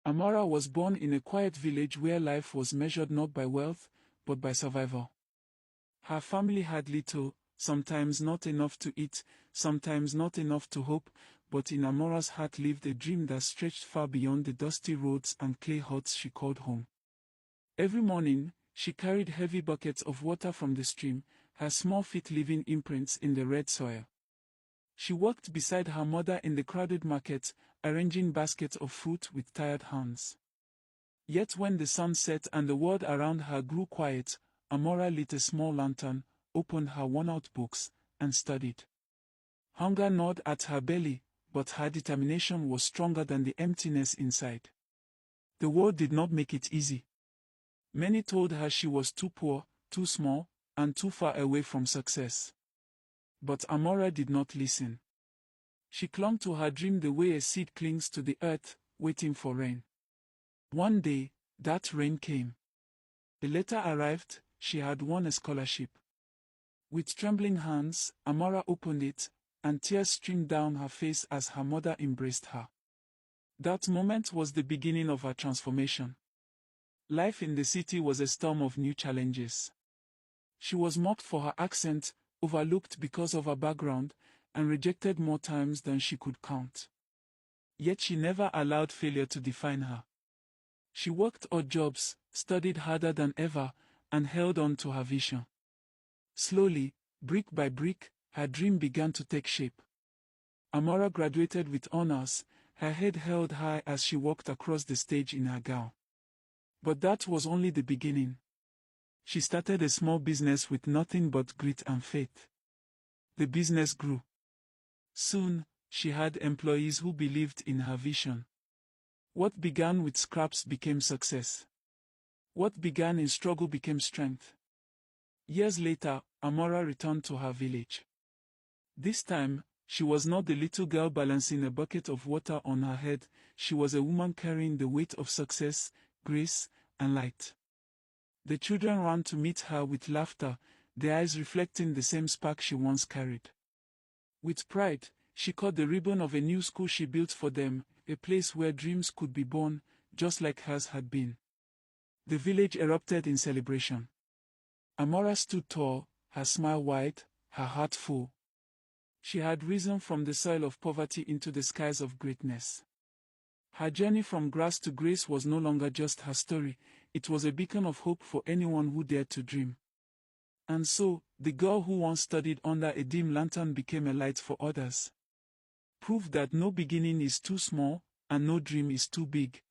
Amara was born in a quiet village where life was measured not by wealth, but by survival. Her family had little, sometimes not enough to eat, sometimes not enough to hope, but in Amara's heart lived a dream that stretched far beyond the dusty roads and clay huts she called home. Every morning, she carried heavy buckets of water from the stream, her small feet leaving imprints in the red soil. She worked beside her mother in the crowded market, arranging baskets of fruit with tired hands. Yet when the sun set and the world around her grew quiet, Amara lit a small lantern, opened her worn-out books, and studied. Hunger gnawed at her belly, but her determination was stronger than the emptiness inside. The world did not make it easy. Many told her she was too poor, too small, and too far away from success. But Amara did not listen. She clung to her dream the way a seed clings to the earth, waiting for rain. One day, that rain came. A letter arrived. She had won a scholarship. With trembling hands, Amara opened it, and tears streamed down her face as her mother embraced her. That moment was the beginning of her transformation. Life in the city was a storm of new challenges. She was mocked for her accent, overlooked because of her background, and rejected more times than she could count. Yet she never allowed failure to define her. She worked odd jobs, studied harder than ever, and held on to her vision. Slowly, brick by brick, her dream began to take shape. Amara graduated with honors, her head held high as she walked across the stage in her gown. But that was only the beginning. She started a small business with nothing but grit and faith. The business grew. Soon, she had employees who believed in her vision. What began with scraps became success. What began in struggle became strength. Years later, Amara returned to her village. This time, she was not the little girl balancing a bucket of water on her head, she was a woman carrying the weight of success, grace, and light. The children ran to meet her with laughter, their eyes reflecting the same spark she once carried. With pride, she caught the ribbon of a new school she built for them, a place where dreams could be born, just like hers had been. The village erupted in celebration. Amara stood tall, her smile wide, her heart full. She had risen from the soil of poverty into the skies of greatness. Her journey from grass to grace was no longer just her story, it was a beacon of hope for anyone who dared to dream. And so, the girl who once studied under a dim lantern became a light for others. Proof that no beginning is too small, and no dream is too big.